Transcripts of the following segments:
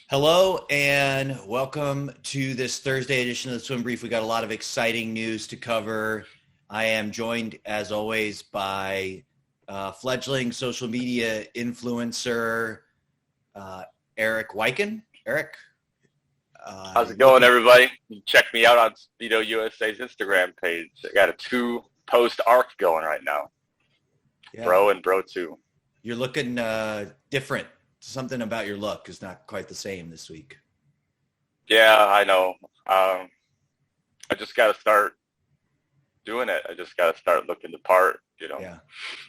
Hello and welcome to this Thursday edition of the Swim Brief. We got a lot of exciting news to cover. I am joined, as always, by fledgling social media influencer Erik Weiken. Erik, how's it going, everybody? You check me out on Speedo USA's Instagram page. I got a 2-post arc going right now. Yeah. Bro and Bro 2. You're looking different. Something about your look is not quite the same this week. Yeah, I know. I just got to start doing it. I just got to start looking the part,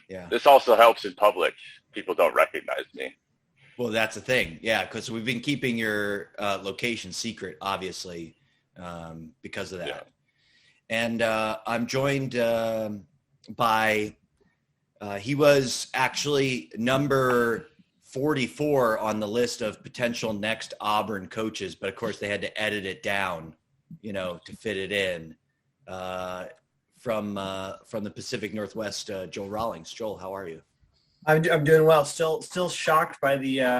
Yeah. This also helps in public. People don't recognize me. Well, that's the thing. Yeah, because we've been keeping your location secret, obviously, because of that. Yeah. And I'm joined by, he was actually number 44 on the list of potential next Auburn coaches, but of course they had to edit it down, to fit it in. From the Pacific Northwest, Joel Rawlings. Joel, how are you? I'm doing well. Still shocked by the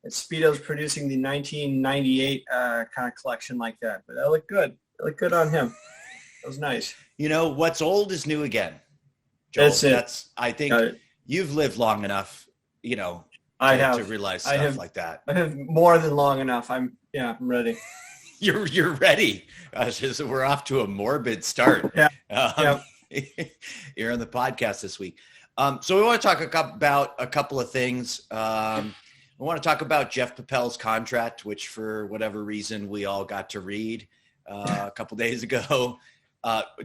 Speedo's producing the 1998 kind of collection like that, but that looked good. It looked good on him. It was nice. What's old is new again. Joel, I think you've lived long enough. To realize stuff like that. I have more than long enough. I'm ready. You're ready. We're off to a morbid start. Yeah. You're on the podcast this week. So we want to talk about a couple of things. We want to talk about Jeff Poppell's contract, which for whatever reason we all got to read a couple days ago.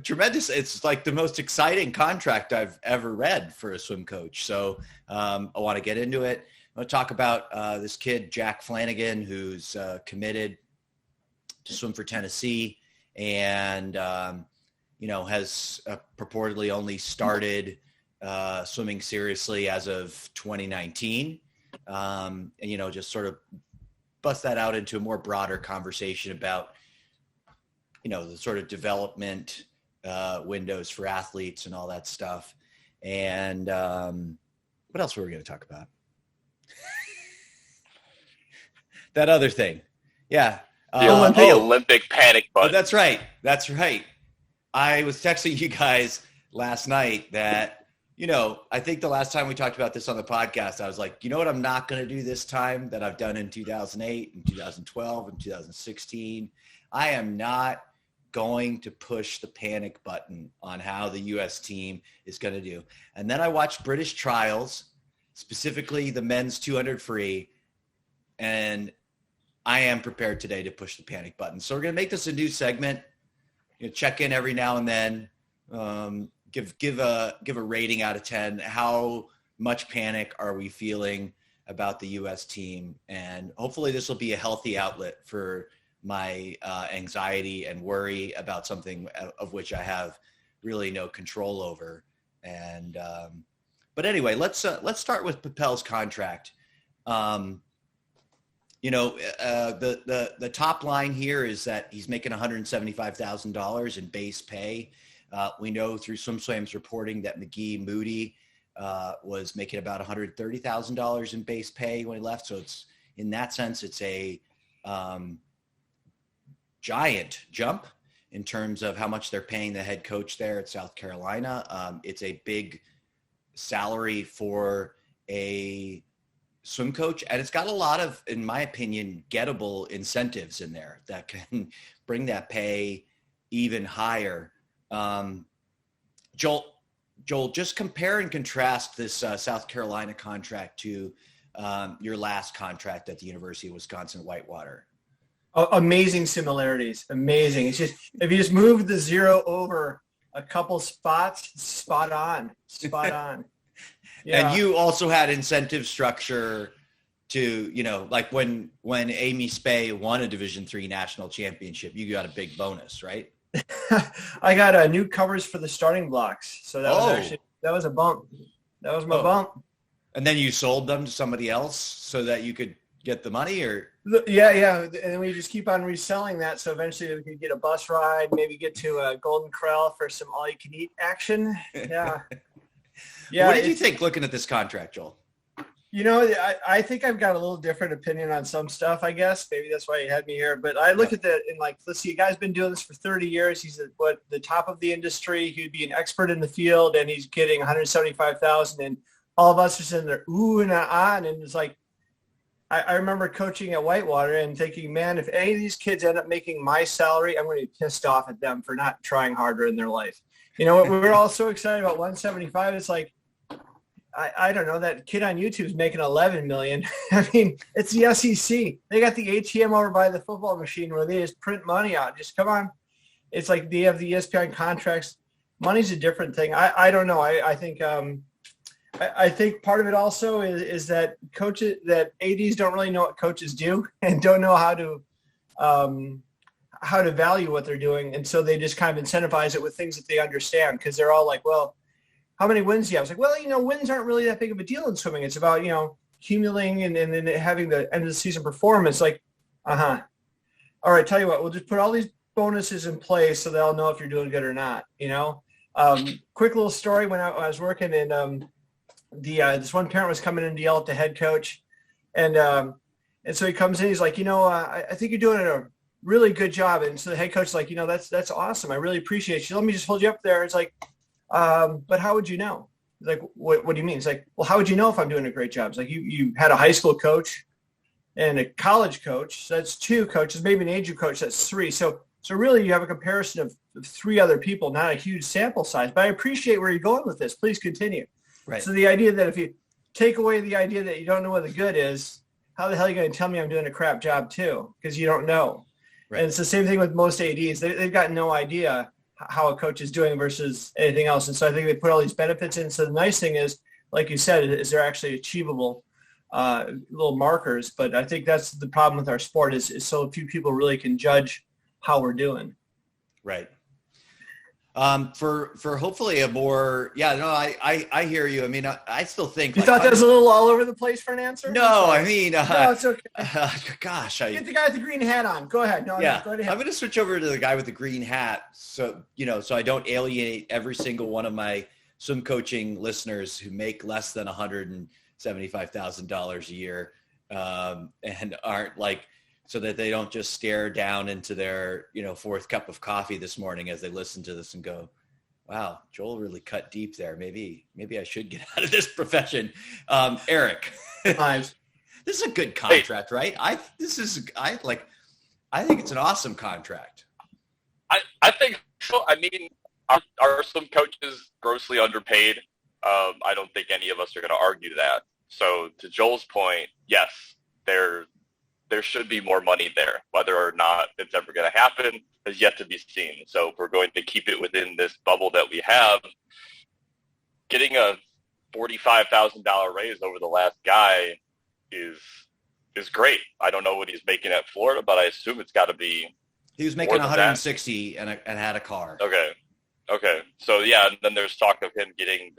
Tremendous. It's like the most exciting contract I've ever read for a swim coach. So I want to get into it. I want to talk about this kid, Jack Flanagan, who's committed to swim for Tennessee and, has purportedly only started swimming seriously as of 2019. And, just sort of bust that out into a more broader conversation about, the sort of development windows for athletes and all that stuff. And what else were we going to talk about? That other thing. Yeah. The Olympic panic button. Oh, that's right. I was texting you guys last night that, I think the last time we talked about this on the podcast, I was like, you know what I'm not going to do this time that I've done in 2008 and 2012 and 2016? I am not going to push the panic button on how the U.S. team is going to do. And then I watched British trials, specifically the men's 200 free, and I am prepared today to push the panic button. So we're going to make this a new segment. Check in every now and then. Give a rating out of 10. How much panic are we feeling about the U.S. team? And hopefully this will be a healthy outlet for my anxiety and worry about something of which I have really no control over. And but anyway, let's start with Papel's contract. The top line here is that he's making $175,000 in base pay. We know through SwimSwam's reporting that McGee Moody was making about $130,000 in base pay when he left. So it's in that sense, it's a giant jump in terms of how much they're paying the head coach there at South Carolina. It's a big salary for a swim coach, and it's got a lot of, in my opinion, gettable incentives in there that can bring that pay even higher. Joel, just compare and contrast this South Carolina contract to your last contract at the University of Wisconsin-Whitewater. Amazing similarities. Amazing. It's just, if you just move the zero over a couple spots, spot on. Yeah. And you also had incentive structure to, like when Amy Spey won a Division III national championship, you got a big bonus, right? I got new covers for the starting blocks. So that was a bump. That was my bump. And then you sold them to somebody else so that you could get the money, or? Yeah. And then we just keep on reselling that. So eventually we could get a bus ride, maybe get to Golden Corral for some all-you-can-eat action. Yeah. What did you think looking at this contract, Joel? I think I've got a little different opinion on some stuff, I guess. Maybe that's why you had me here. But I look at that and like, let's see, a guy's been doing this for 30 years. He's at the top of the industry. He'd be an expert in the field, and he's getting $175,000. And all of us are sitting there, ooh and ah, and it's like, I remember coaching at Whitewater and thinking, man, if any of these kids end up making my salary, I'm going to be pissed off at them for not trying harder in their life. We're all so excited about 175. It's like, I don't know, that kid on YouTube is making 11 million. I mean, it's the SEC. They got the ATM over by the football machine where they just print money out. Just come on. It's like they have the ESPN contracts. Money's a different thing. I don't know. I think I think part of it also is that coaches, that ADs don't really know what coaches do and don't know how to value what they're doing. And so they just kind of incentivize it with things that they understand, because they're all like, well, how many wins do you have? It's like, well, wins aren't really that big of a deal in swimming. It's about, accumulating and then having the end of the season performance. Like, all right, tell you what, we'll just put all these bonuses in place so they'll know if you're doing good or not, Quick little story, when I was working in this one parent was coming in to yell at the head coach. And so he comes in, he's like, I think you're doing a really good job. And so the head coach is like, that's awesome. I really appreciate you. Let me just hold you up there. It's like, but how would you know? He's like, what do you mean? It's like, well, how would you know if I'm doing a great job? It's like, you had a high school coach and a college coach. So that's 2 coaches, maybe an age coach. That's 3. So really you have a comparison of 3 other people, not a huge sample size, but I appreciate where you're going with this. Please continue. Right. So the idea that if you take away the idea that you don't know what the good is, how the hell are you going to tell me I'm doing a crap job too? Because you don't know. Right. And it's the same thing with most ADs. They've got no idea how a coach is doing versus anything else. And so I think they put all these benefits in. So the nice thing is, like you said, is they're actually achievable little markers. But I think that's the problem with our sport is so few people really can judge how we're doing. Right. For hopefully a more, I hear you. I mean, I still think you thought that was a little all over the place for an answer. No, I mean, no, it's okay. Gosh, get the guy with the green hat on. Go ahead. No, yeah, go ahead. I'm going to switch over to the guy with the green hat. So, so I don't alienate every single one of my swim coaching listeners who make less than $175,000 a year, and aren't like, so that they don't just stare down into their, 4th cup of coffee this morning as they listen to this and go, wow, Joel really cut deep there. Maybe I should get out of this profession. Erik, this is a good contract, right? I think it's an awesome contract. I think so. I mean, are some coaches grossly underpaid? I don't think any of us are going to argue that. So to Joel's point, yes, there should be more money there. Whether or not it's ever going to happen is yet to be seen. So if we're going to keep it within this bubble that we have, getting a $45,000 raise over the last guy is great. I don't know what he's making at Florida, but I assume it's got to be. He was making 160 and had a car. Okay. So yeah, and then there's talk of him getting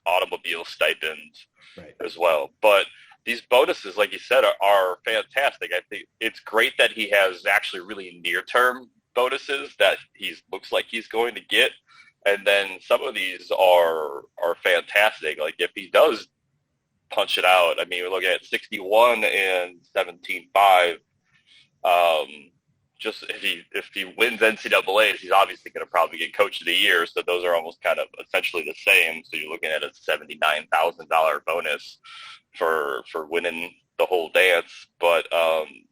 automobile stipends as well. But these bonuses, like you said, are fantastic. I think it's great that he has actually really near-term bonuses that he looks like he's going to get. And then some of these are fantastic. Like if he does punch it out, I mean, we're looking at 61 and 17.5. Just if he wins NCAAs, he's obviously going to probably get Coach of the Year. So those are almost kind of essentially the same. So you're looking at a $79,000 bonus for winning the whole dance. But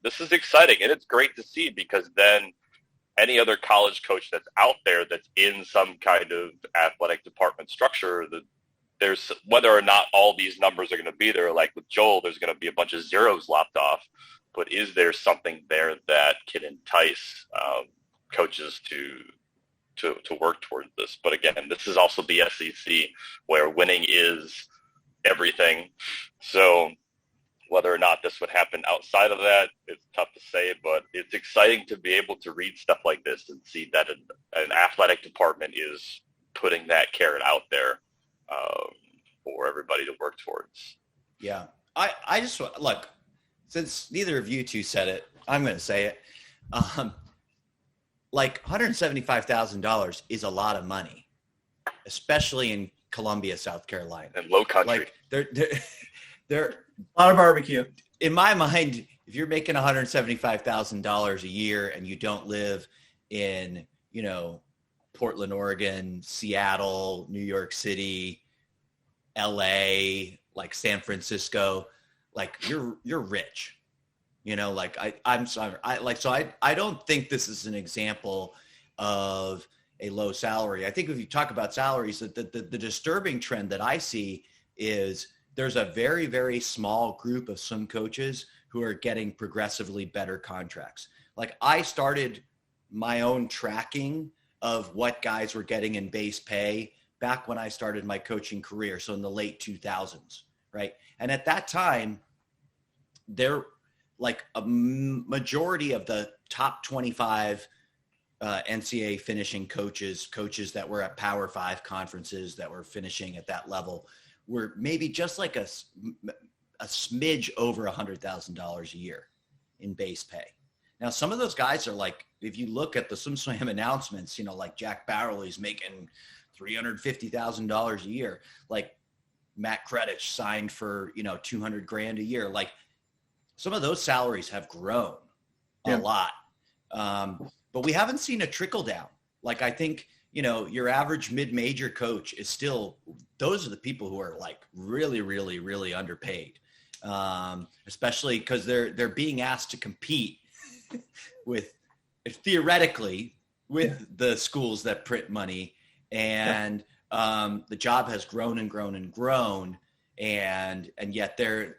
this is exciting, and it's great to see, because then any other college coach that's out there that's in some kind of athletic department structure, there's whether or not all these numbers are going to be there, like with Joel, there's going to be a bunch of zeros lopped off. But is there something there that can entice coaches to work towards this? But again, this is also the SEC, where winning is everything. So whether or not this would happen outside of that, it's tough to say. But it's exciting to be able to read stuff like this and see that an athletic department is putting that carrot out there for everybody to work towards. Yeah, I just look. Since neither of you two said it, I'm going to say it. Like $175,000 is a lot of money, especially in Columbia, South Carolina. And low country. Like There, A lot of barbecue. in my mind, if you're making $175,000 a year and you don't live in, Portland, Oregon, Seattle, New York City, LA, like San Francisco, like you're rich, I'm sorry. I don't think this is an example of a low salary. I think if you talk about salaries, the disturbing trend that I see is there's a very, very small group of swim coaches who are getting progressively better contracts. Like I started my own tracking of what guys were getting in base pay back when I started my coaching career. So in the late 2000s, right? And at that time, there like a majority of the top 25 NCAA finishing coaches that were at Power 5 conferences that were finishing at that level were maybe just like a smidge over $100,000 a year in base pay. Now, some of those guys are like, if you look at the SwimSwam announcements, like Jack Barrowley's making $350,000 a year, like Matt Kredich signed for, $200,000 a year. Like some of those salaries have grown a lot. But we haven't seen a trickle down. Like I think, your average mid-major coach is still, those are the people who are like really, really, really underpaid. Especially because they're being asked to compete theoretically with the schools that print money, and the job has grown and grown and grown, and yet they're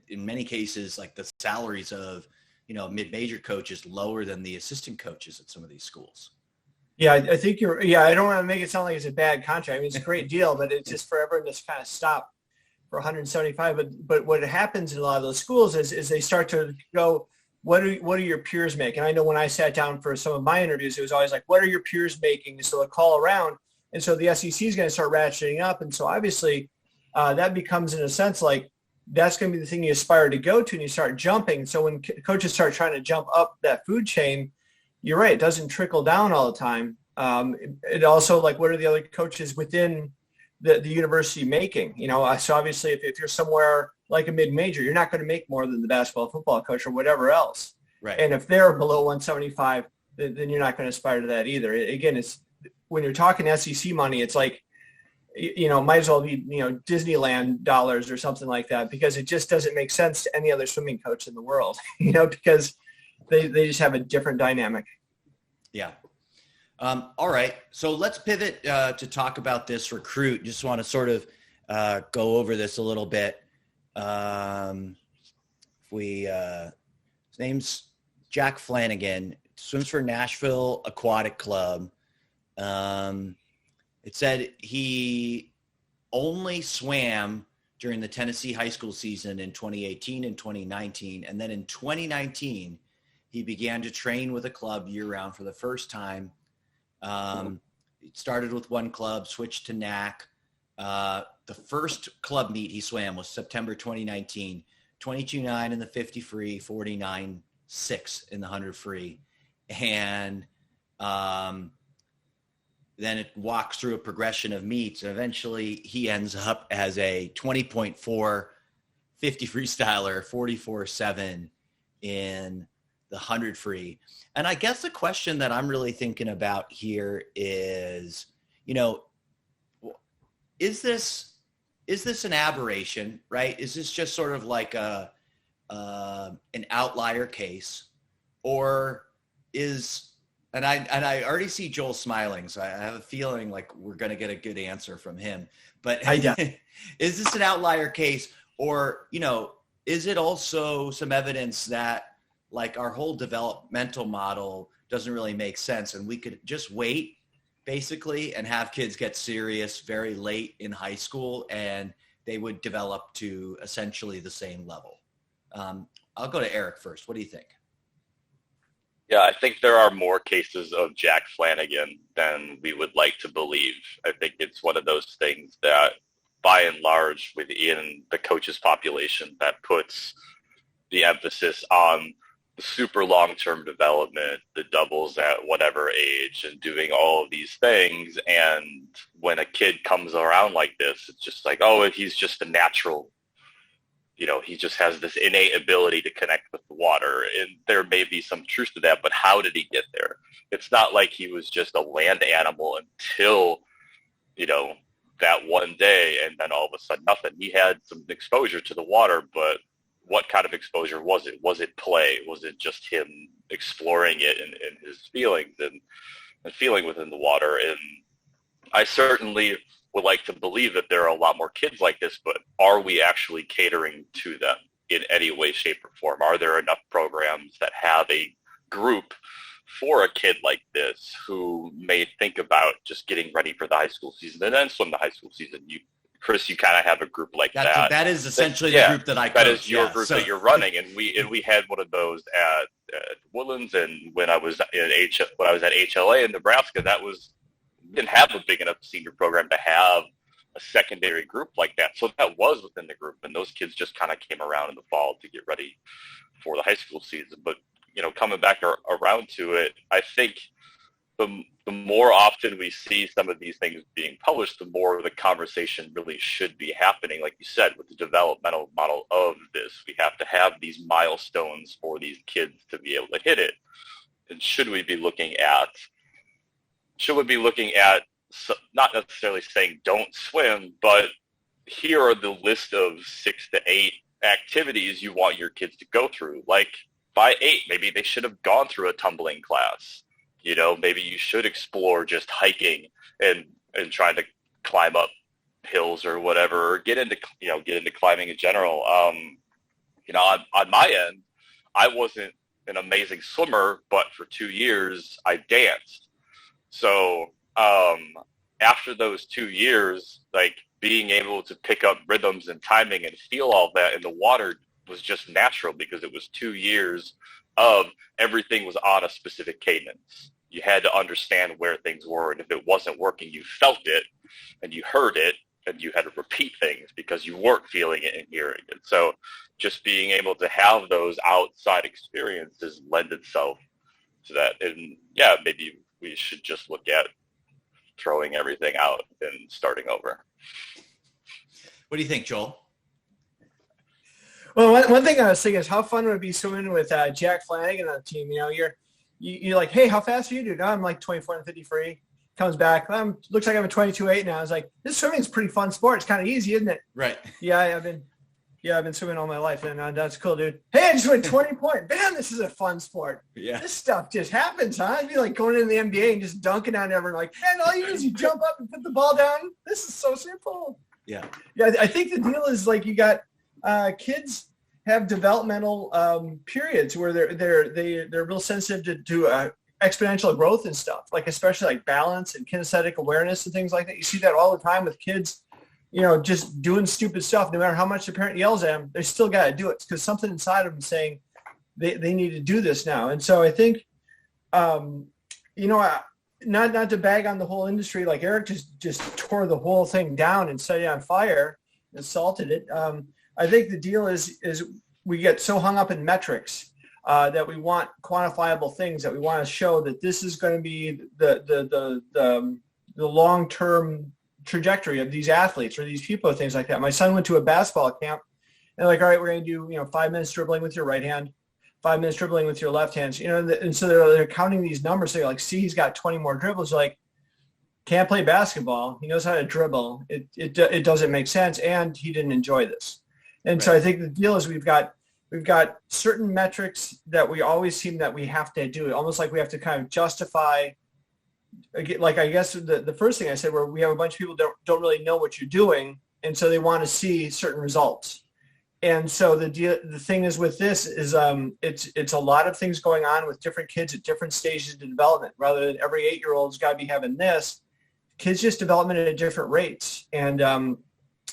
in many cases like the salaries of mid-major coaches lower than the assistant coaches at some of these schools. Yeah, I think I don't want to make it sound like it's a bad contract. I mean, it's a great deal, but it's just for everyone to kind of stop for 175. But what happens in a lot of those schools is they start to go, what are your peers making? I know when I sat down for some of my interviews, it was always like, what are your peers making? So they call around. And so the SEC is going to start ratcheting up. And so obviously that becomes, in a sense, like that's going to be the thing you aspire to go to, and you start jumping. So when coaches start trying to jump up that food chain, you're right, it doesn't trickle down all the time. It also, like, what are the other coaches within the university making? So obviously if you're somewhere like a mid-major, you're not going to make more than the basketball, football coach or whatever else. Right. And if they're below 175, then you're not going to aspire to that either. Again, it's when you're talking SEC money, it's like, might as well be, Disneyland dollars or something like that, because it just doesn't make sense to any other swimming coach in the world, because they just have a different dynamic. Yeah. All right. So let's pivot to talk about this recruit. Just want to sort of go over this a little bit. His name's Jack Flanagan, swims for Nashville Aquatic Club. It said he only swam during the Tennessee high school season in 2018 and 2019. And then in 2019, he began to train with a club year-round for the first time. He started with one club, switched to NAC. The first club meet he swam was September 2019, 22.9 in the 50 free, 49.6 in the 100 free. And then it walks through a progression of meets, and eventually he ends up as a 20.4 50 freestyler, 44.7 in the 100 free. And I guess the question that I'm really thinking about here is, is this an aberration, right? Is this just sort of like an outlier case, or is, and I already see Joel smiling, so I have a feeling like we're going to get a good answer from him. But is this an outlier case, or, is it also some evidence that like our whole developmental model doesn't really make sense, and we could just wait basically and have kids get serious very late in high school and they would develop to essentially the same level? I'll go to Erik first. What do you think? Yeah, I think there are more cases of Jack Flanagan than we would like to believe. I think it's one of those things that, by and large, within the coaches population, that puts the emphasis on the super long-term development, the doubles at whatever age, and doing all of these things. And when a kid comes around like this, it's just like, oh, he's just a natural. he just has this innate ability to connect with the water. And there may be some truth to that, but how did he get there? It's not like he was just a land animal until, that one day, and then all of a sudden nothing. He had some exposure to the water, but what kind of exposure was it? Was it play? Was it just him exploring it and his feelings and feeling within the water? And I certainly would like to believe that there are a lot more kids like this, but are we actually catering to them in any way, shape, or form? Are there enough programs that have a group for a kid like this who may think about just getting ready for the high school season and then swim the high school season? Chris, you kind of have a group like that. That is essentially the group that I coach. That is your group that you're running, and we had one of those at Woodlands, and when I was at HLA in Nebraska, didn't have a big enough senior program to have a secondary group like that. So that was within the group, and those kids just kind of came around in the fall to get ready for the high school season. But coming back around to it, I think the more often we see some of these things being published, the more the conversation really should be happening. Like you said, with the developmental model of this, we have to have these milestones for these kids to be able to hit it. And should we be looking at not necessarily saying don't swim, but here are the list of 6 to 8 activities you want your kids to go through. Like by 8, maybe they should have gone through a tumbling class. Maybe you should explore just hiking and trying to climb up hills or whatever, or get into climbing in general. On my end, I wasn't an amazing swimmer, but for 2 years I danced. So after those 2 years, like being able to pick up rhythms and timing and feel all that in the water was just natural, because it was 2 years of everything was on a specific cadence. You had to understand where things were, and if it wasn't working, you felt it and you heard it, and you had to repeat things because you weren't feeling it and hearing it. So just being able to have those outside experiences lend itself to that. And yeah, maybe we should just look at throwing everything out and starting over. What do you think, Joel? Well, one thing I was thinking is how fun would it be swimming with Jack Flanagan on the team? You're like, hey, how fast are you, dude? No, I'm like 24 and 50 free. Comes back, looks like I'm a 22.8 now. I was like, this swimming's a pretty fun sport. It's kind of easy, isn't it? Right. Yeah, I've been swimming all my life, and that's cool, dude. Hey, I just went 20 points. Man, this is a fun sport. Yeah. This stuff just happens, huh? It'd be like going into the NBA and just dunking on everyone. Like, man, all you do is you jump up and put the ball down. This is so simple. Yeah. Yeah, I think the deal is like you got kids have developmental periods where they're real sensitive to exponential growth and stuff, like especially like balance and kinesthetic awareness and things like that. You see that all the time with kids, just doing stupid stuff. No matter how much the parent yells at them, they still got to do it because something inside of them is saying they need to do this now. And so I think, not to bag on the whole industry, like Erik just tore the whole thing down and set it on fire and salted it. I think the deal is we get so hung up in metrics that we want quantifiable things, that we want to show that this is going to be the long-term trajectory of these athletes or these people, things like that. My son went to a basketball camp and like, all right, we're going to do 5 minutes dribbling with your right hand, 5 minutes dribbling with your left hand. And so they're counting these numbers. So you're like, see, he's got 20 more dribbles. You're like, can't play basketball. He knows how to dribble. It doesn't make sense, and he didn't enjoy this. And so I think the deal is we've got certain metrics that we always seem that we have to do. Almost like we have to kind of justify. Like I guess the first thing I said, where we have a bunch of people that don't really know what you're doing, and so they want to see certain results. And so the thing is with this is it's a lot of things going on with different kids at different stages of development. Rather than every 8-year-old's got to be having this, kids just development at different rates, and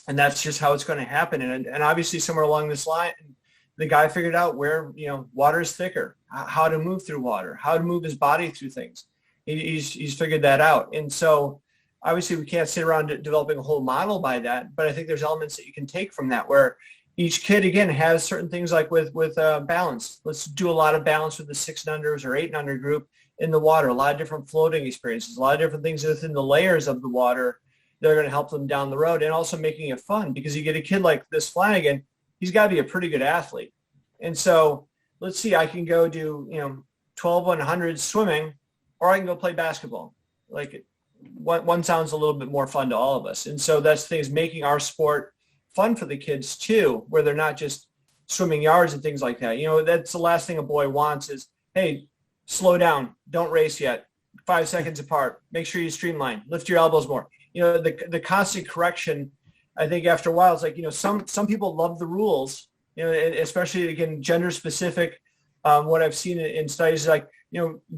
that's just how it's going to happen. And obviously somewhere along this line, the guy figured out where water is thicker, how to move through water, how to move his body through things. He's figured that out. And so obviously we can't sit around developing a whole model by that, but I think there's elements that you can take from that where each kid, again, has certain things like with balance. Let's do a lot of balance with the 6 and unders or 8 and under group in the water, a lot of different floating experiences, a lot of different things within the layers of the water that are going to help them down the road, and also making it fun, because you get a kid like this Flanagan, he's got to be a pretty good athlete. And so let's see, I can go do, 12-100 swimming, or I can go play basketball. Like one sounds a little bit more fun to all of us. And so that's the thing, is making our sport fun for the kids too, where they're not just swimming yards and things like that. That's the last thing a boy wants is, hey, slow down. Don't race yet. 5 seconds apart. Make sure you streamline. Lift your elbows more. The constant correction, I think after a while, it's like, some people love the rules, especially, again, gender specific. What I've seen in studies is like,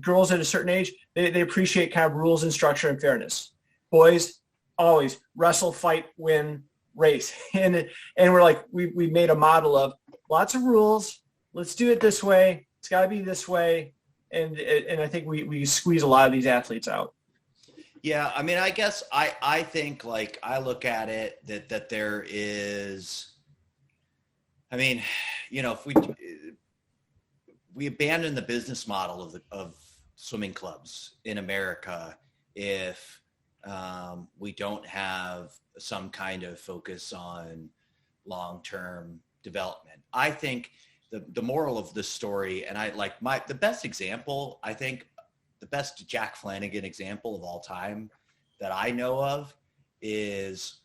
girls at a certain age, they appreciate kind of rules and structure and fairness. Boys always wrestle, fight, win, race. And we're like, we made a model of lots of rules. Let's do it this way. It's got to be this way. And I think we squeeze a lot of these athletes out. Yeah. I mean, I guess I think, like, I look at it that there is, I mean, if we abandon the business model of swimming clubs in America, if we don't have some kind of focus on long-term development. I think the moral of this story, and the best example, I think the best Jack Flanagan example of all time that I know of is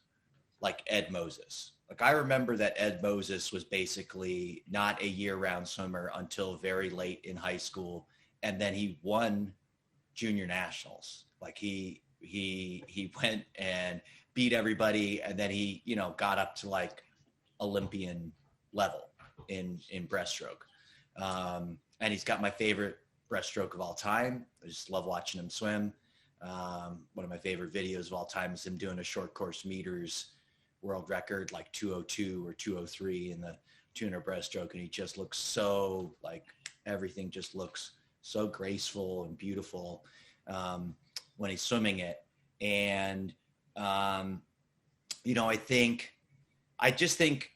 like Ed Moses. Like, I remember that Ed Moses was basically not a year-round swimmer until very late in high school, and then he won junior nationals. Like, he went and beat everybody, and then he got up to like Olympian level in breaststroke. And he's got my favorite breaststroke of all time. I just love watching him swim. One of my favorite videos of all time is him doing a short course meters world record, like 202 or 203 in the 200 breaststroke. And he just looks so, like, everything just looks so graceful and beautiful when he's swimming it. And, I just think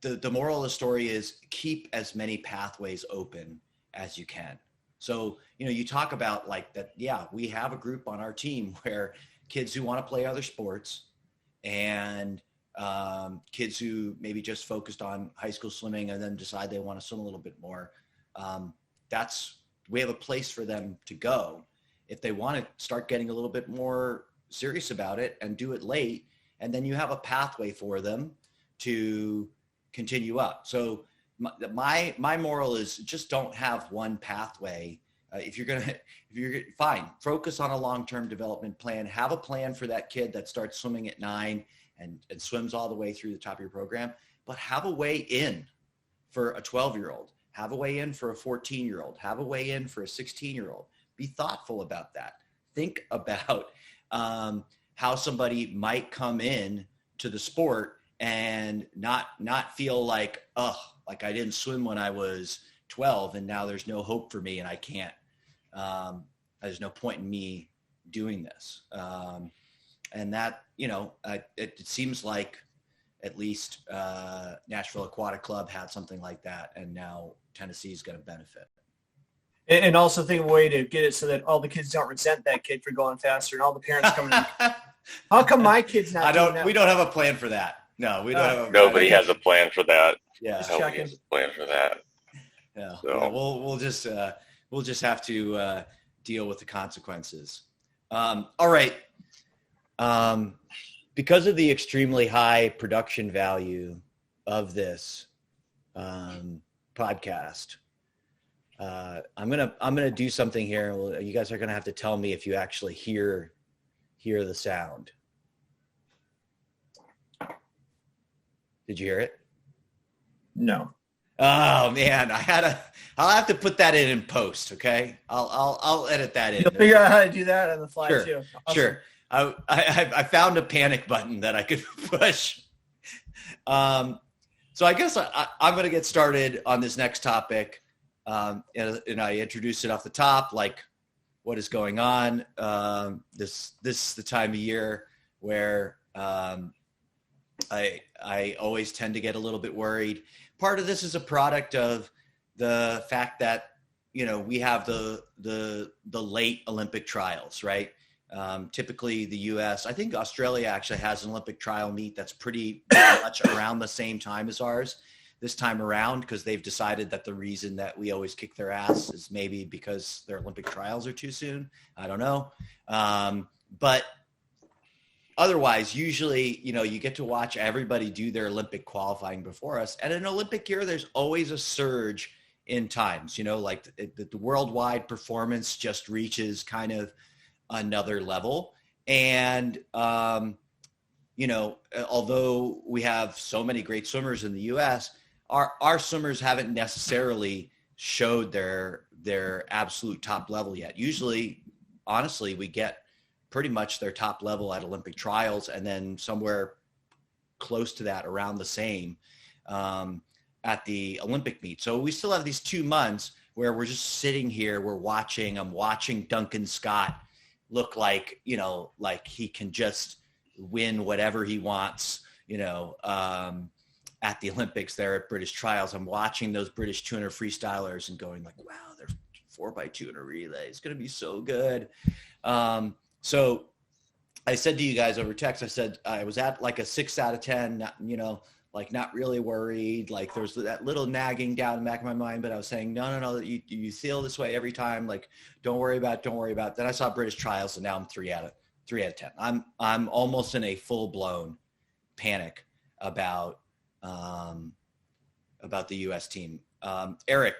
the moral of the story is keep as many pathways open as you can. So, you talk about like that. Yeah, we have a group on our team where kids who want to play other sports and kids who maybe just focused on high school swimming and then decide they want to swim a little bit more. We have a place for them to go if they want to start getting a little bit more serious about it and do it late. And then you have a pathway for them to continue up. So my moral is just don't have one pathway. If you're fine, focus on a long-term development plan. Have a plan for that kid that starts swimming at 9 and swims all the way through the top of your program, but have a way in for a 12-year-old, have a way in for a 14-year-old, have a way in for a 16-year-old. Be thoughtful about that. Think about how somebody might come in to the sport and not feel like, like I didn't swim when I was 12 and now there's no hope for me and I can't, there's no point in me doing this. And that, it seems like at least Nashville Aquatic Club had something like that. And now Tennessee is going to benefit. And also think of a way to get it so that all the kids don't resent that kid for going faster and all the parents coming in. How come my kid's not doing that? We don't have a plan for that. No, we don't. Nobody has a plan for that. Yeah, nobody has a plan for that. Yeah, so. Yeah, we'll just have to deal with the consequences. All right. Because of the extremely high production value of this podcast, I'm gonna do something here. You guys are gonna have to tell me if you actually hear the sound. Did you hear it? No. Oh man, I'll have to put that in post. Okay, I'll edit that in. You'll figure out how to do that on the fly too. Awesome. Sure. I found a panic button that I could push. So I guess I'm going to get started on this next topic. And I introduced it off the top, like what is going on. This is the time of year where I always tend to get a little bit worried. Part of this is a product of the fact that, we have the late Olympic trials, right? Typically the US, I think Australia actually has an Olympic trial meet that's pretty much around the same time as ours. this time around because they've decided that the reason that we always kick their ass is maybe because their Olympic trials are too soon. I don't know. But otherwise, usually, you get to watch everybody do their Olympic qualifying before us. And in Olympic year, there's always a surge in times, like the worldwide performance just reaches kind of another level. And, although we have so many great swimmers in the U.S., our swimmers haven't necessarily showed their absolute top level yet. Usually, honestly, we get pretty much their top level at Olympic trials and then somewhere close to that, around the same, at the Olympic meet. So we still have these 2 months where we're just sitting here, I'm watching Duncan Scott look like, like he can just win whatever he wants, at the Olympics there at British trials. I'm watching those British 200 freestylers and going like, wow, they're 4x200 relay. It's going to be so good. So I said to you guys over text, I said, I was at like a 6 out of 10, like not really worried. Like there's that little nagging down in the back of my mind, but I was saying, no, you feel this way every time. Like, don't worry about it. Then I saw British trials and now I'm 3 out of 10. I'm almost in a full blown panic about the U.S. team. Erik,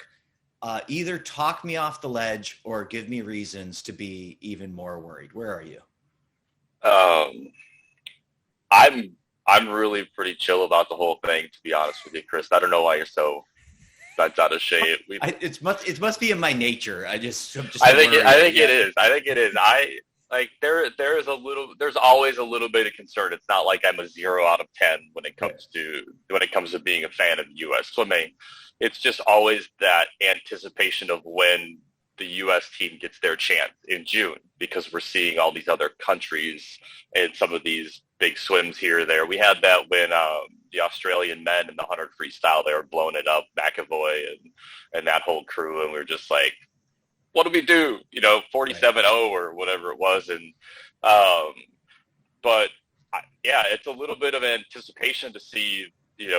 either talk me off the ledge or give me reasons to be even more worried. Where are you? I'm really pretty chill about the whole thing, to be honest with you, Chris. I don't know why you're so bent out of shape. It must be in my nature. I think it is. There's always a little bit of concern. It's not like I'm a 0 out of 10 when it comes to being a fan of U.S. swimming. It's just always that anticipation of when the U.S. team gets their chance in June, because we're seeing all these other countries and some of these big swims here or there. We had that when the Australian men in the 100 freestyle, they were blowing it up, McAvoy and that whole crew, and we were just like, what do we do? 47-0 or whatever it was. And it's a little bit of anticipation to see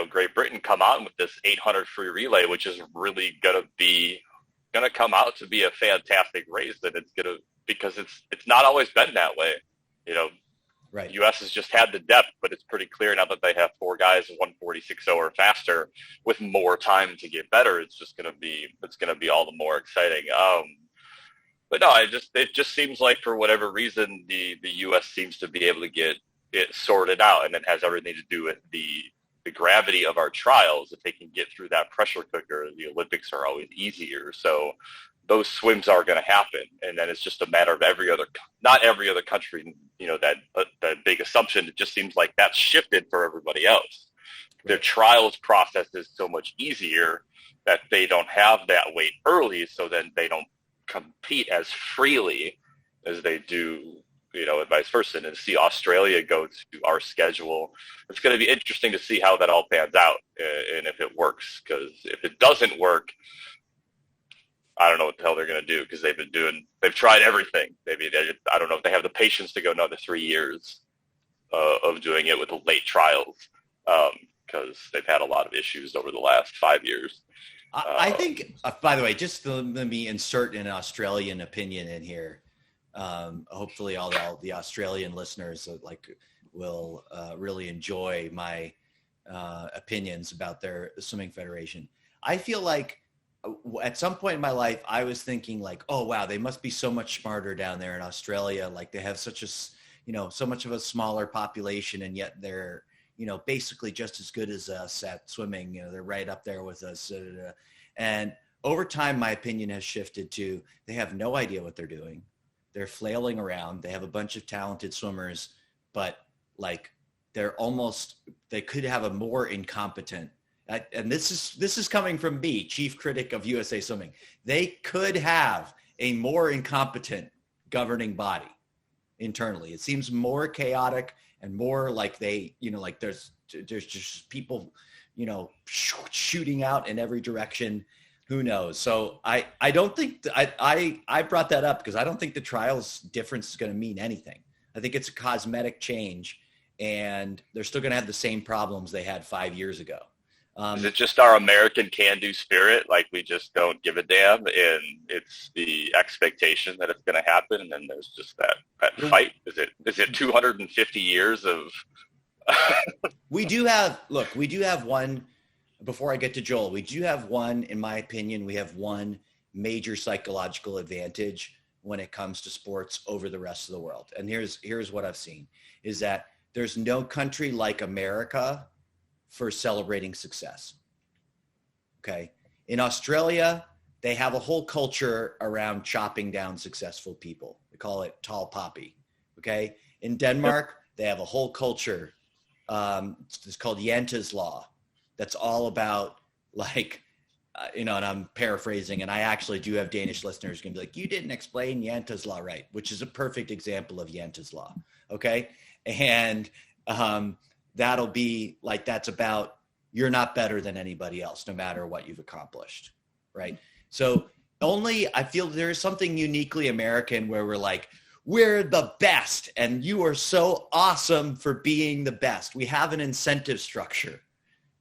Great Britain come out with this 800 free relay, which is really going to come out to be a fantastic race. And because it's not always been that way. Right. U.S. has just had the depth, but it's pretty clear now that they have 4 guys 146.0 or faster with more time to get better. It's going to be all the more exciting. But no, it just seems like for whatever reason, the U.S. seems to be able to get it sorted out, and it has everything to do with the gravity of our trials. If they can get through that pressure cooker, the Olympics are always easier. So those swims are going to happen, and then it's just a matter of not every other country, that big assumption. It just seems like that's shifted for everybody else. Right. Their trials process is so much easier that they don't have that weight early, so then they don't compete as freely as they do, and vice versa. And to see Australia go to our schedule, it's going to be interesting to see how that all pans out and if it works. Because if it doesn't work, I don't know what the hell they're going to do, because they've tried everything. I don't know if they have the patience to go another 3 years of doing it with the late trials, because they've had a lot of issues over the last 5 years. I think, by the way, just let me insert an Australian opinion in here. Hopefully all the Australian listeners will really enjoy my opinions about their swimming federation. I feel like at some point in my life, I was thinking like, oh, wow, they must be so much smarter down there in Australia. Like they have so much of a smaller population, and yet they're, basically just as good as us at swimming. They're right up there with us. And over time, my opinion has shifted to they have no idea what they're doing. They're flailing around. They have a bunch of talented swimmers, but they could have a more incompetent, and this is coming from me, chief critic of USA Swimming. They could have a more incompetent governing body internally. It seems more chaotic and more like there's just people, shooting out in every direction. Who knows? So I don't think I brought that up because I don't think the trials difference is going to mean anything. I think it's a cosmetic change, and they're still going to have the same problems they had 5 years ago. Is it just our American can-do spirit? Like we just don't give a damn, and it's the expectation that it's going to happen, and then there's just that fight. Is it 250 years of? We do have one. Before I get to Joel, we do have one. In my opinion, we have one major psychological advantage when it comes to sports over the rest of the world. And here's what I've seen is that there's no country like America for celebrating success. Okay. In Australia, they have a whole culture around chopping down successful people. They call it tall poppy. Okay. In Denmark, they have a whole culture. It's called Jante's Law. That's all about like, and I'm paraphrasing, and I actually do have Danish listeners going to be like, you didn't explain Jante's Law right, which is a perfect example of Jante's Law. Okay. And, that'll be like, that's about, you're not better than anybody else, no matter what you've accomplished. Right. So I feel there's something uniquely American where we're like, we're the best and you are so awesome for being the best. We have an incentive structure,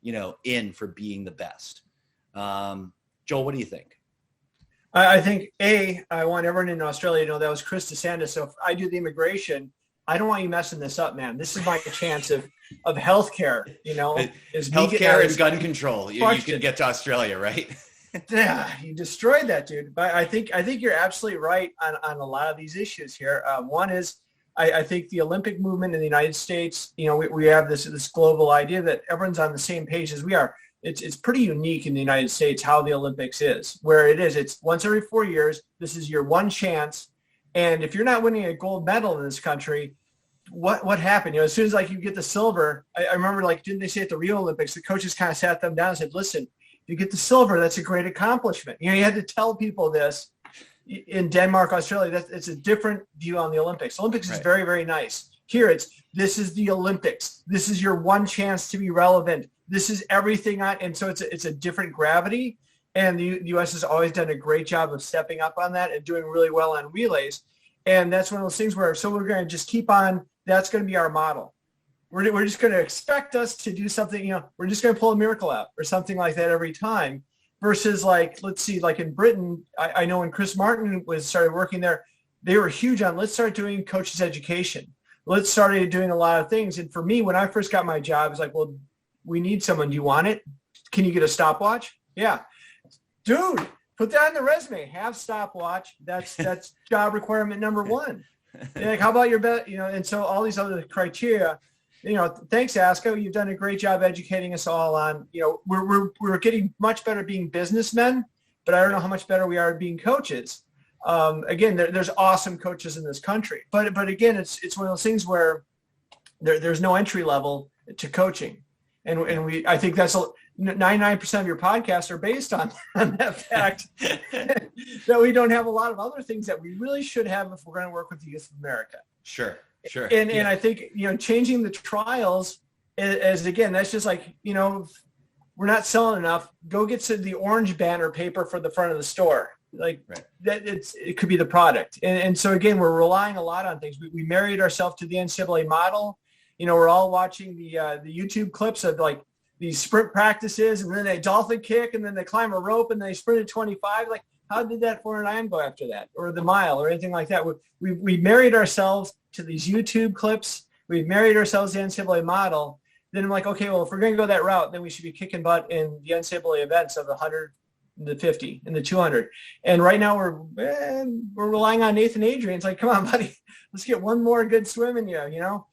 for being the best. Joel, what do you think? I think I want everyone in Australia to know that was Chris DeSantis. So if I do the immigration, I don't want you messing this up, man. This is my chance of healthcare, is healthcare and gun control. You can get to Australia, right? Yeah, you destroyed that, dude. But I think you're absolutely right on a lot of these issues here. One is I think the Olympic movement in the United States, we have this global idea that everyone's on the same page as we are. It's pretty unique in the United States how the Olympics is, where it's once every 4 years. This is your one chance. And if you're not winning a gold medal in this country, what happened? As soon as you get the silver, I remember didn't they say at the Rio Olympics, the coaches kind of sat them down and said, listen, if you get the silver, that's a great accomplishment. You had to tell people this in Denmark, Australia. It's a different view on the Olympics. Olympics is very, very nice. Here this is the Olympics. This is your one chance to be relevant. This is everything and so it's a different gravity. And the U.S. has always done a great job of stepping up on that and doing really well on relays. And that's one of those things where, so we're going to just keep on, that's going to be our model. We're just going to expect us to do something, we're just going to pull a miracle out or something like that every time versus let's see, in Britain, I know when Chris Martin started working there, they were huge on, let's start doing coaches education. Let's start doing a lot of things. And for me, when I first got my job, it's like, well, we need someone. Do you want it? Can you get a stopwatch? Yeah. Dude, put that on the resume. Have stopwatch. That's job requirement number one. How about your bet? And so all these other criteria, thanks, Asko. You've done a great job educating us all on, we're getting much better being businessmen, but I don't know how much better we are at being coaches. Again, there's awesome coaches in this country, but again, it's one of those things where there's no entry level to coaching. And I think that's 99% of your podcasts are based on that fact that we don't have a lot of other things that we really should have if we're going to work with the youth of America. Sure. And I think, changing the trials as again, that's just we're not selling enough. Go get the orange banner paper for the front of the store. It could be the product. And so again, we're relying a lot on things. We married ourselves to the NCAA model. We're all watching the YouTube clips of these sprint practices, and then they dolphin kick, and then they climb a rope, and they sprinted 25. How did that 409 go after that, or the mile, or anything like that? We married ourselves to these YouTube clips. We've married ourselves to the NCAA model. Then I'm like, okay, well, if we're going to go that route, then we should be kicking butt in the NCAA events of the 100, the 50, and the 200. And right now we're relying on Nathan Adrian. It's like, come on, buddy, let's get one more good swim in you.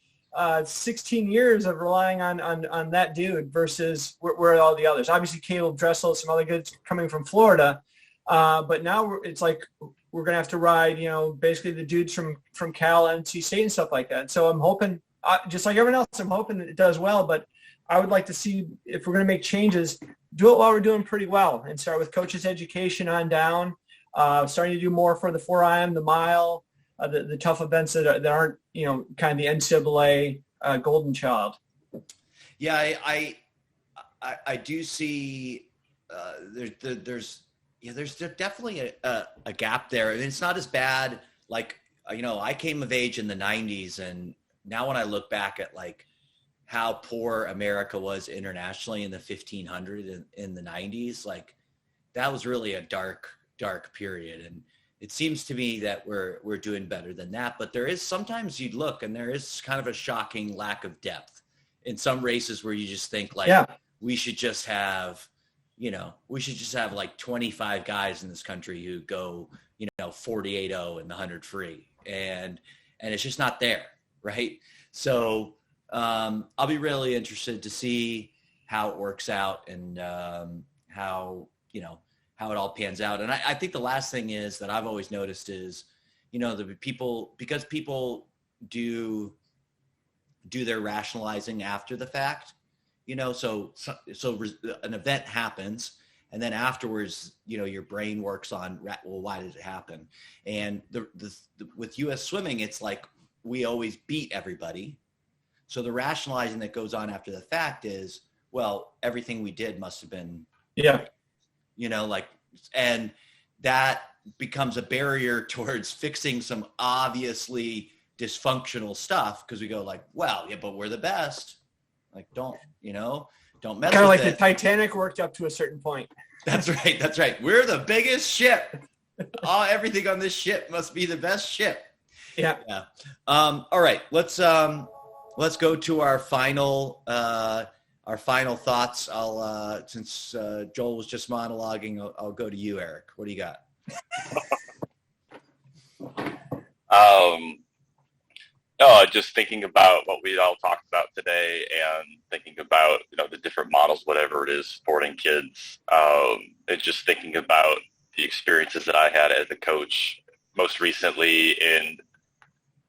16 years of relying on that dude versus where all the others. Obviously, Caleb Dressel, some other goods coming from Florida, but now it's like we're going to have to ride, basically the dudes from Cal, NC State, and stuff like that. So I'm hoping, just like everyone else, I'm hoping that it does well. But I would like to see, if we're going to make changes, do it while we're doing pretty well, and start with coaches education on down. Starting to do more for the 4IM, the mile. The tough events that aren't, kind of the NCAA golden child. Yeah, I do see there's definitely a gap there. I mean, it's not as bad. I came of age in the 90s, and now when I look back at how poor America was internationally in the 1500s in the 90s, like that was really a dark period. And it seems to me that we're doing better than that. But there is sometimes you'd look and there is kind of a shocking lack of depth in some races where you just think like, we should just have like 25 guys in this country who go, 48-0 in the 100 free. And it's just not there. Right. So I'll be really interested to see how it works out and how it all pans out. And I think the last thing is that I've always noticed is, because people do their rationalizing after the fact, so an event happens and then afterwards, your brain works on, well, why did it happen? And with U.S. swimming, it's like we always beat everybody. So the rationalizing that goes on after the fact is, well, everything we did must have been, and that becomes a barrier towards fixing some obviously dysfunctional stuff. Cause we go like, well, yeah, but we're the best. Like, don't mess with it. Kind of like the Titanic worked up to a certain point. That's right. We're the biggest ship. Everything on this ship must be the best ship. Yeah. All right. Let's go to our final thoughts. I'll since Joel was just monologuing, I'll go to you, Erik. What do you got? No, just thinking about what we all talked about today and thinking about, the different models, whatever it is, supporting kids, and just thinking about the experiences that I had as a coach most recently in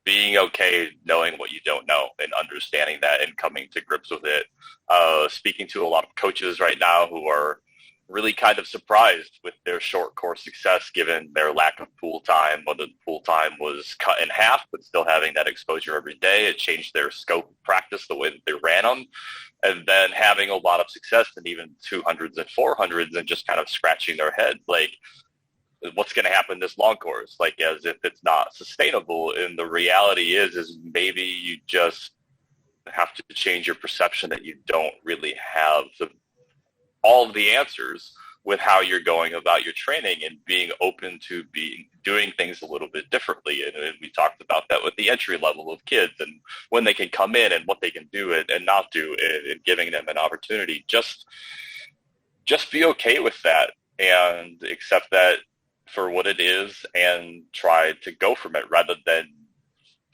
being okay knowing what you don't know and understanding that and coming to grips with it. Speaking to a lot of coaches right now who are really kind of surprised with their short course success given their lack of pool time, whether the pool time was cut in half, but still having that exposure every day. It changed their scope of practice, the way that they ran them, and then having a lot of success in even 200s and 400s and just kind of scratching their head like, what's going to happen this long course? Like as if it's not sustainable. And the reality is maybe you just have to change your perception that you don't really have all of the answers with how you're going about your training and being open to doing things a little bit differently. And we talked about that with the entry level of kids and when they can come in and what they can do and not do and giving them an opportunity. Just be okay with that and accept that for what it is and try to go from it rather than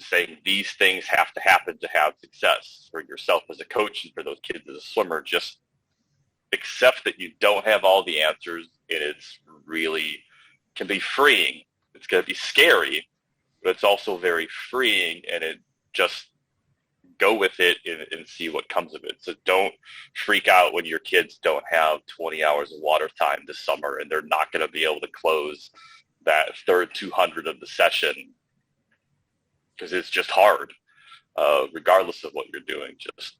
saying these things have to happen to have success for yourself as a coach and for those kids as a swimmer. Just accept that you don't have all the answers and it's really can be freeing. It's going to be scary, but it's also very freeing and it just go with it and see what comes of it. So don't freak out when your kids don't have 20 hours of water time this summer and they're not going to be able to close that third 200 of the session because it's just hard, regardless of what you're doing. Just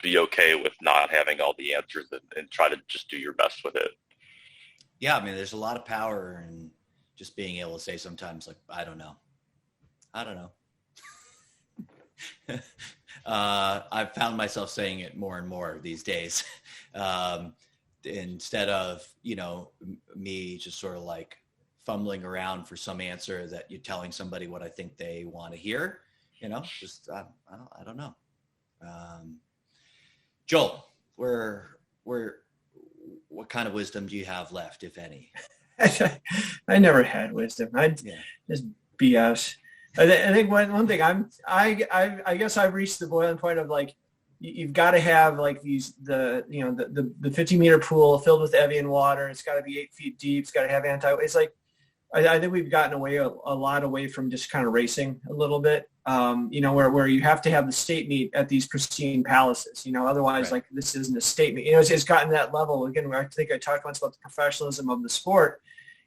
be okay with not having all the answers and try to just do your best with it. Yeah, I mean, there's a lot of power in just being able to say sometimes, like, I don't know. I've found myself saying it more and more these days. Instead of, me just sort of like fumbling around for some answer that you're telling somebody what I think they want to hear, just, I don't know. Joel, what kind of wisdom do you have left, if any? I never had wisdom. Just BS. I think one thing I guess I've reached the boiling point of like, you've got to have like the 50 meter pool filled with Evian water. It's got to be 8 feet deep. It's got to have it's like, I think we've gotten a lot away from just kind of racing a little bit, where you have to have the state meet at these pristine palaces, otherwise like this isn't a state meet. It's gotten that level. Again, I think I talked once about the professionalism of the sport.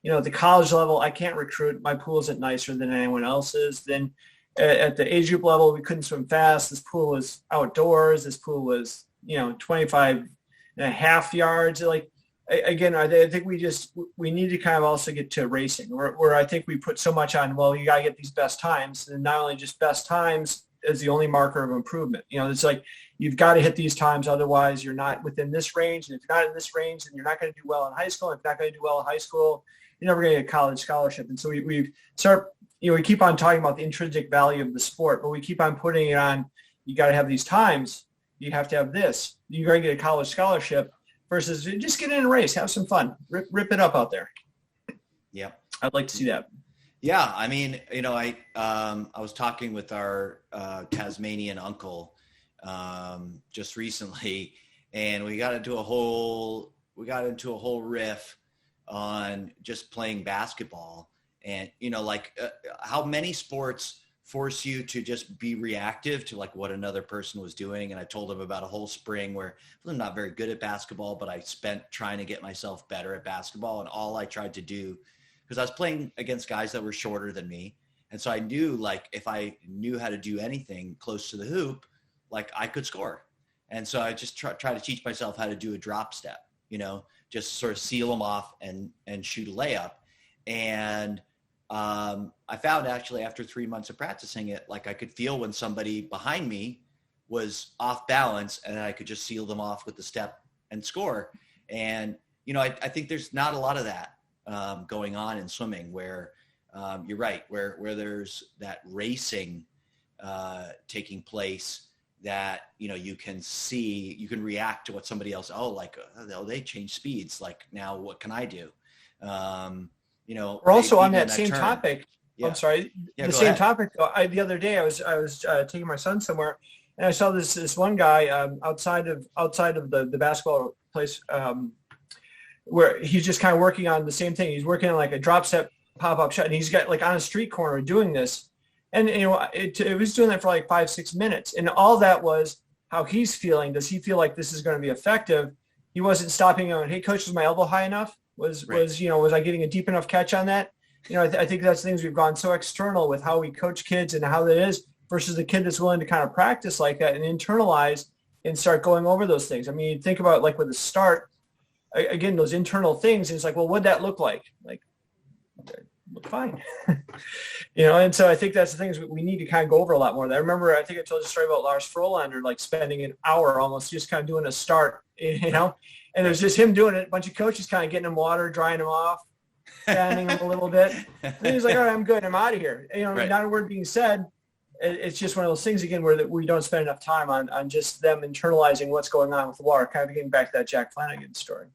At the college level, I can't recruit. My pool isn't nicer than anyone else's. Then at the age group level, we couldn't swim fast. This pool was outdoors. This pool was, 25 and a half yards. Like, again, I think we need to kind of also get to racing where I think we put so much on, well, you got to get these best times, and not only just best times, as the only marker of improvement. It's like you've got to hit these times, otherwise you're not within this range. And if you're not in this range, then you're not going to do well in high school. And if you're not going to do well in high school, you're never going to get a college scholarship. And so we keep on talking about the intrinsic value of the sport, but we keep on putting it on. You got to have these times. You have to have this. You're going to get a college scholarship versus just get in a race, have some fun, rip it up out there. Yeah, I'd like to see that. Yeah, I mean, I was talking with our Tasmanian uncle just recently, and we got into a whole riff on just playing basketball, and how many sports force you to just be reactive to like what another person was doing. And I told him about a whole spring where I'm not very good at basketball, but I spent trying to get myself better at basketball, and all I tried to do, because I was playing against guys that were shorter than me. And so I knew, like, if I knew how to do anything close to the hoop, like I could score. And so I just try to teach myself how to do a drop step, just sort of seal them off and shoot a layup. And I found actually after 3 months of practicing it, like I could feel when somebody behind me was off balance, and I could just seal them off with the step and score. And, I think there's not a lot of that going on in swimming, where you're right, where there's that racing taking place, that you can see, you can react to what somebody else, they change speeds, like now what can I do? We're also on that same topic. Yeah. I'm sorry, the same topic. The other day I was taking my son somewhere, and I saw this one guy outside of the basketball place, where he's just kind of working on the same thing. He's working on like a drop step pop-up shot, and he's got like on a street corner doing this. And, it was doing that for like 5-6 minutes. And all that was how he's feeling. Does he feel like this is going to be effective? He wasn't stopping on, hey, coach, is my elbow high enough? Was I getting a deep enough catch on that? I think that's things we've gone so external with how we coach kids and how that is versus the kid that's willing to kind of practice like that and internalize and start going over those things. I mean, you think about like with the start, again, those internal things, and it's like, well, what'd that look like? Like, look fine. And so I think that's the things we need to kind of go over a lot more. I remember, I think I told you a story about Lars Frolander, like spending an hour almost just kind of doing a start, and it was just him doing it. A bunch of coaches kind of getting him water, drying him off, fanning him a little bit. And he was like, all right, I'm good. I'm out of here. Right. Not a word being said. It's just one of those things, again, where we don't spend enough time on just them internalizing what's going on with the water, kind of getting back to that Jack Flanagan story.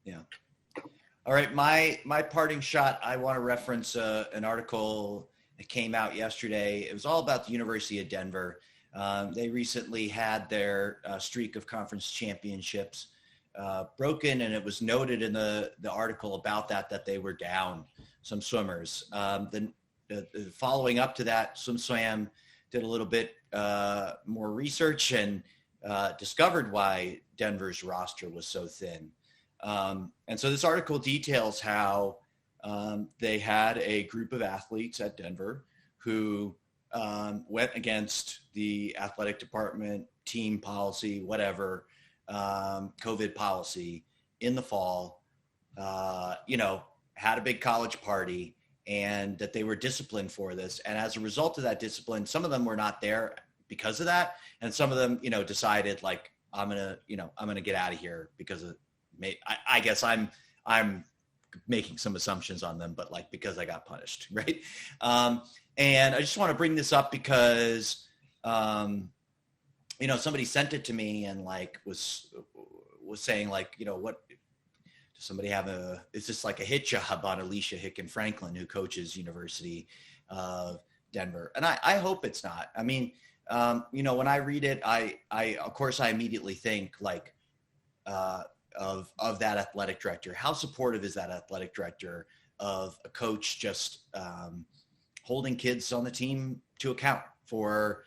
Yeah. All right. My parting shot, I want to reference an article that came out yesterday. It was all about the University of Denver. They recently had their streak of conference championships broken, and it was noted in the article about that they were down some swimmers. The following up to that, SwimSwam did a little bit more research and discovered why Denver's roster was so thin. And so this article details how they had a group of athletes at Denver who went against the athletic department, team policy, whatever, COVID policy in the fall, had a big college party, and that they were disciplined for this. And as a result of that discipline, some of them were not there because of that. And some of them, decided like, I'm going to get out of here because of, I guess I'm making some assumptions on them, but like, because I got punished. Right. And I just want to bring this up because, somebody sent it to me and like was saying like, what does somebody have is this like a hit job on Alicia Hicken Franklin, who coaches University of Denver? And I hope it's not. I mean, when I read it, I of course I immediately think like, of that athletic director. How supportive is that athletic director of a coach just holding kids on the team to account for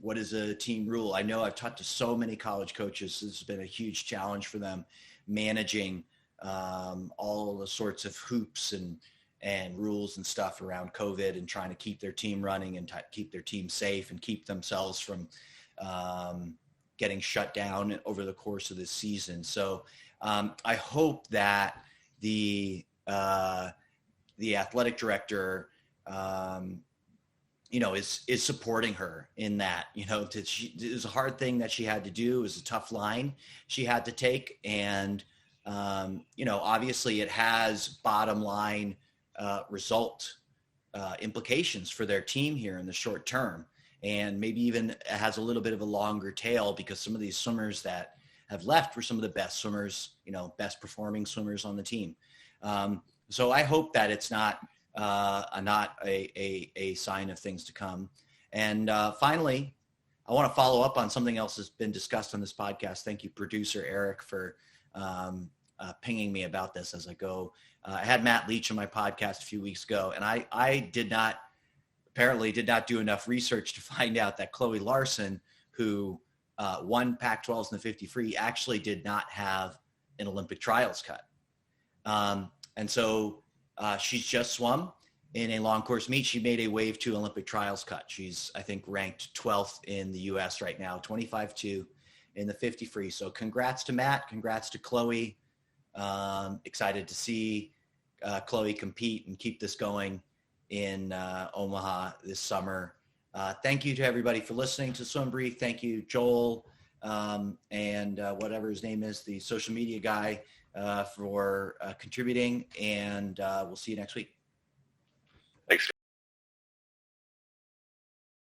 what is a team rule? I know I've talked to so many college coaches. This has been a huge challenge for them, managing all the sorts of hoops and rules and stuff around COVID, and trying to keep their team running and keep their team safe and keep themselves from getting shut down over the course of this season. So I hope that the athletic director is supporting her in that. It was a hard thing that she had to do. It was a tough line she had to take. And, obviously it has bottom line result implications for their team here in the short term. And maybe even has a little bit of a longer tail because some of these swimmers that have left were some of the best swimmers, best performing swimmers on the team. So I hope that it's not a sign of things to come. And finally, I want to follow up on something else that's been discussed on this podcast. Thank you, producer Erik, for pinging me about this as I go. I had Matt Leach on my podcast a few weeks ago, and I apparently did not do enough research to find out that Chloe Larson, who won Pac-12s in the 50 free, actually did not have an Olympic trials cut. And so she's just swum in a long course meet. She made a wave 2 Olympic trials cut. She's, I think, ranked 12th in the U.S. right now, 25-2 in the 50 free. So congrats to Matt. Congrats to Chloe. Excited to see Chloe compete and keep this going in Omaha this summer. Thank you to everybody for listening to Swim Brief. Thank you, Joel, and whatever his name is, the social media guy, for contributing. And we'll see you next week. Thanks.